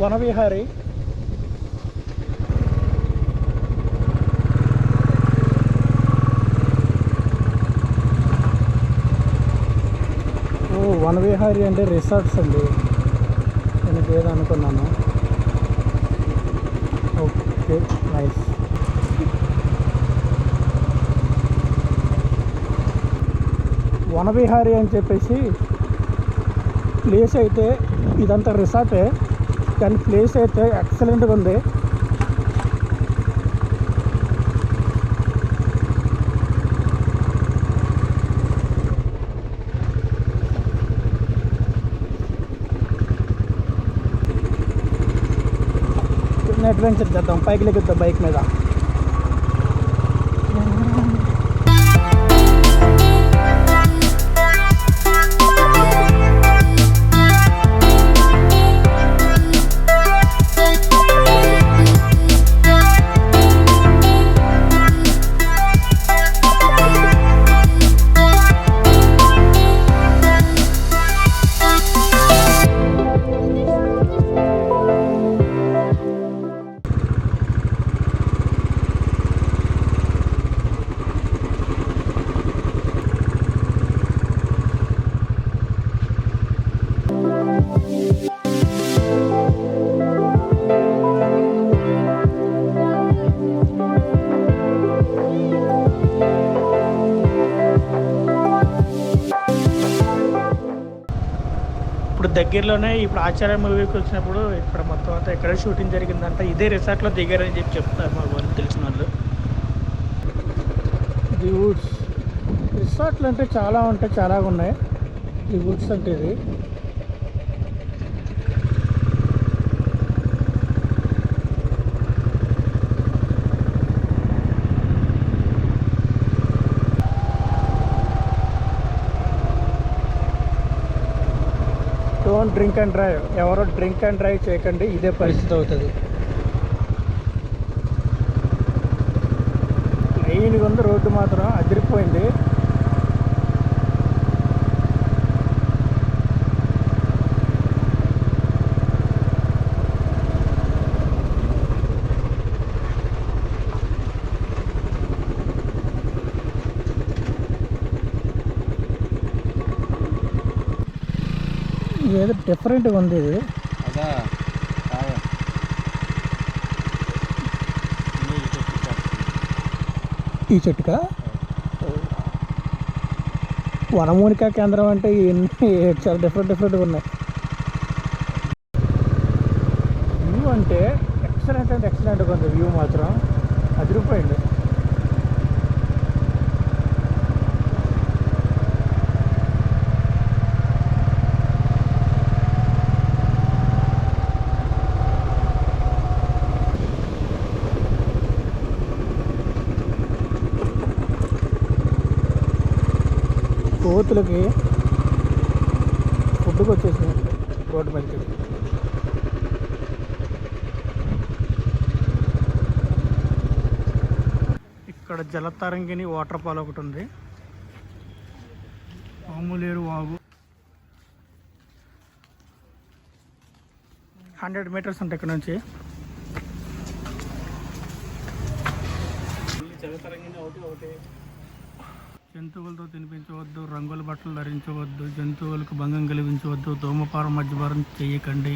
వనవిహారి. వనవిహారి అంటే రిసార్ట్స్ అండి, నేను ఏదో అనుకున్నాను. Okay, nice. వనవిహారి అని చెప్పేసి ప్లేస్ అయితే, ఇదంతా రిసార్టే కానీ ప్లేస్ అయితే ఎక్సలెంట్గా ఉంది. అడ్వెంచర్ చేద్దాం, పైకి లెక్కుద్దాం బైక్ మీద. దగ్గరలోనే ఇప్పుడు ఆచార్య మూవీకి వచ్చినప్పుడు ఇక్కడ మొత్తం అంతా ఎక్కడ షూటింగ్ జరిగిందంట, ఇదే రిసార్ట్లో దిగారని చెప్పి చెప్తారు మా వాళ్ళు, తెలిసిన వాళ్ళు. ది వుడ్స్ రిసార్ట్లు అంటే చాలా ఉంటాయి, చాలా ఉన్నాయి. ది వుడ్స్ అంటే ఇది డోంట్ డ్రింక్ అండ్ డ్రైవ్. ఎవరో డ్రింక్ అండ్ డ్రైవ్ చేయకండి, ఇదే పరిస్థితి అవుతుంది. లైన్గా ఉంది రోడ్డు, మాత్రం అదిరిపోయింది. ఏదో డిఫరెంట్గా ఉంది ఇది. ఈ చెట్టుకా వనమూలికా కేంద్రం అంటే ఇవన్నీ చాలా డిఫరెంట్గా ఉన్నాయి. వ్యూ అంటే ఎక్సలెంట్గా ఉంది. వ్యూ మాత్రం అదిరిపోయింది. కోతులకి ఫుడ్కి వచ్చేసింది రోడ్డు మీదకి. ఇక్కడ జలతరంగిణి వాటర్ ఫాల్ ఒకటి ఉంది, పాములేరు వాగు. 100 మీటర్స్ ఉంటాయి ఇక్కడ నుంచి. జలతరంగిణి ఒకటి. జంతువులతో తినిపించవద్దు, రంగుల బట్టలు ధరించవద్దు, జంతువులకు భంగం కలిగించవద్దు, ధూమపానం మద్యపానం చేయకండి.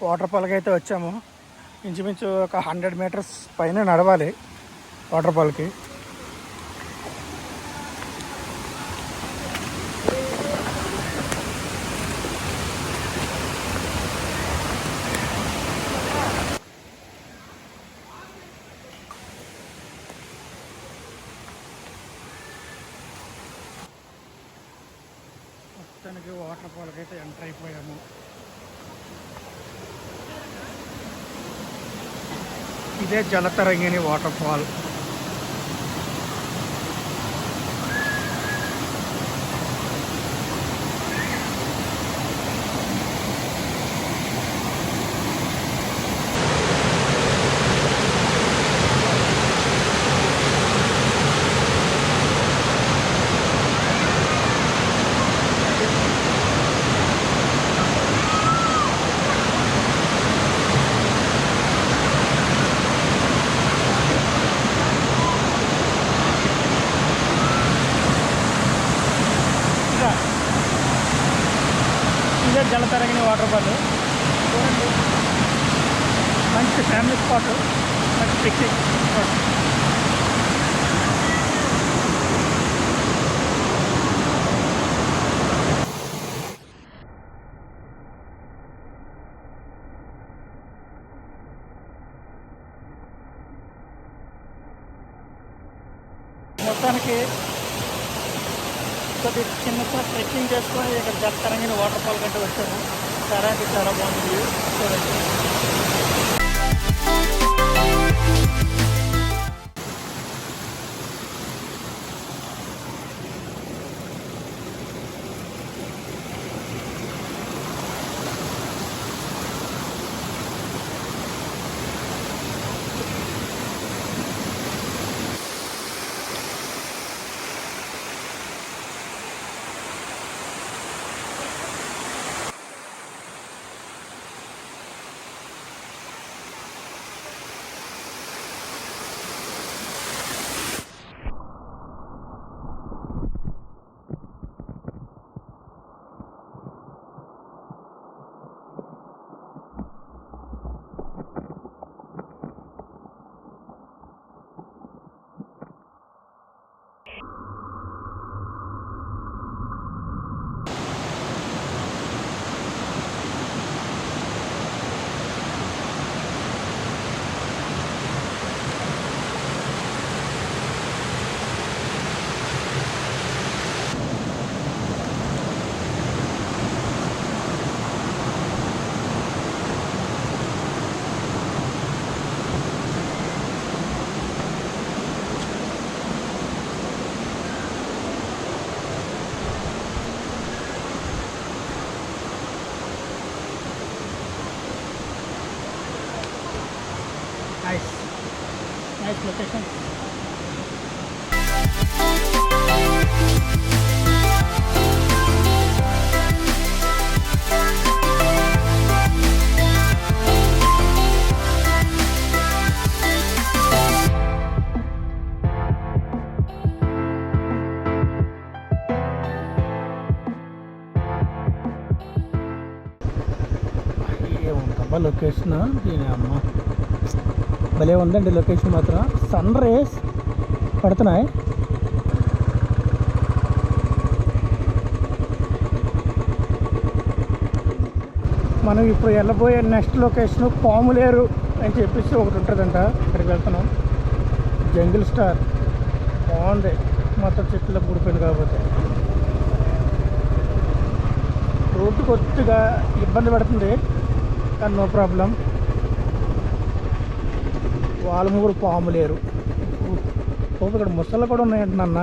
వాటర్ ఫాల్కి అయితే వచ్చాము. ఇంచుమించు ఒక 100 మీటర్స్ పైన నడవాలి వాటర్ ఫాల్కి. మొత్తానికి వాటర్ ఫాల్కి అయితే ఎంటర్ అయిపోయాము. ఇదే Jalatarangini water fall. Jalatarangini waterfall చూడండి, మంచి ఫ్యామిలీ స్పాట్, మంచి పిక్నిక్ స్పాట్. మొత్తానికి కొద్ది చిన్న ట్రెక్కింగ్ చేసుకొని ఇక్కడ జలతరంగిణి వాటర్ఫాల్ కంటే వచ్చాము. చాలా అంటే చాలా బాగుంది చూడండి. Nice location. ఏముంటబ్బా లొకేషన్, దీని అమ్మ భలే ఉందండి లొకేషన్ మాత్రం. సన్ రేస్ పడుతున్నాయి. మనం ఇప్పుడు వెళ్ళబోయే నెక్స్ట్ లొకేషన్ పాములేరు అని చెప్పేసి ఒకటి ఉంటుందంట. అక్కడికి వెళ్తున్నాం. జంగిల్ స్టార్ బాగుంది, మొత్తం చెట్లు కూడిపోయింది. కాకపోతే రోడ్డు కొద్దిగా ఇబ్బంది పడుతుంది, కానీ నో ప్రాబ్లం. వాళ్ళముగురు పాములేరు. ఇక్కడ ముసళ్ళు కూడా ఉన్నాయంట నాన్న.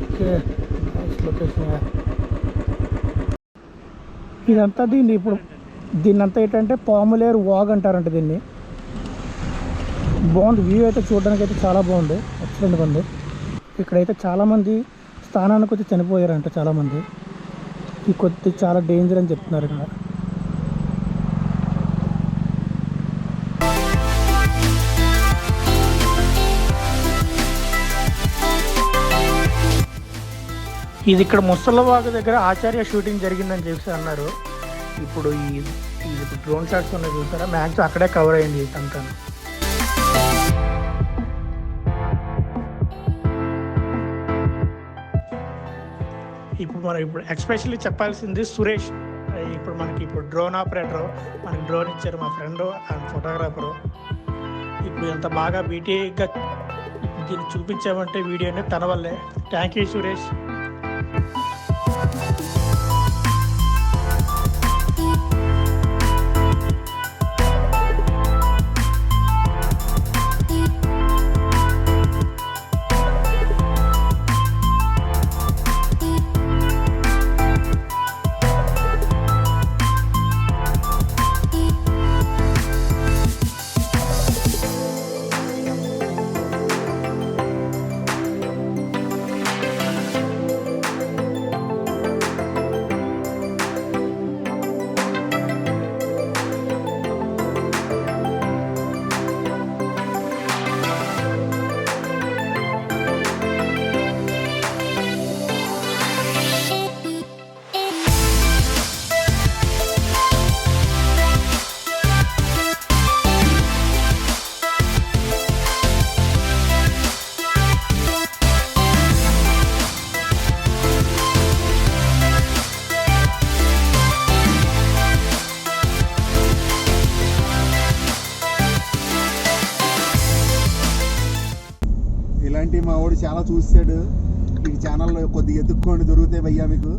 Okay, nice location. ఇదంతా దీన్నంతా ఏంటంటే పాములేరు వాగ్ అంటారంట దీన్ని. బాగుంది, వ్యూ అయితే చూడడానికి అయితే చాలా బాగుంది, ఎక్సలెంట్గా ఉంది. ఇక్కడైతే చాలామంది స్థానానికి వచ్చి చనిపోయారంట చాలామంది. ఈ కొద్ది చాలా డేంజర్ అని చెప్తున్నారు ఇక్కడ. ఇది ఇక్కడ ముసలవాగు దగ్గర ఆచార్య షూటింగ్ జరిగిందని చెప్పి అన్నారు. ఇప్పుడు ఇది డ్రోన్ షాట్స్ ఉన్నాయి చూసారా, మ్యాక్సిమం అక్కడే కవర్ అయింది ఇదంతా. ఇప్పుడు ఎక్స్పెషల్లీ చెప్పాల్సింది సురేష్. ఇప్పుడు డ్రోన్ ఆపరేటర్, మనకి డ్రోన్ ఇచ్చారు మా ఫ్రెండ్ అండ్ ఫోటోగ్రాఫరు. ఇప్పుడు ఎంత బాగా బీటీగా దీన్ని చూపించామంటే వీడియోని తన వల్లే. Thank you Suresh. ఇలాంటి మా వాడు చాలా చూసాడు. ఈ ఛానల్లో కొద్దిగా ఎత్తుక్కోండి, దొరుకుతాయి భయ్యా మీకు.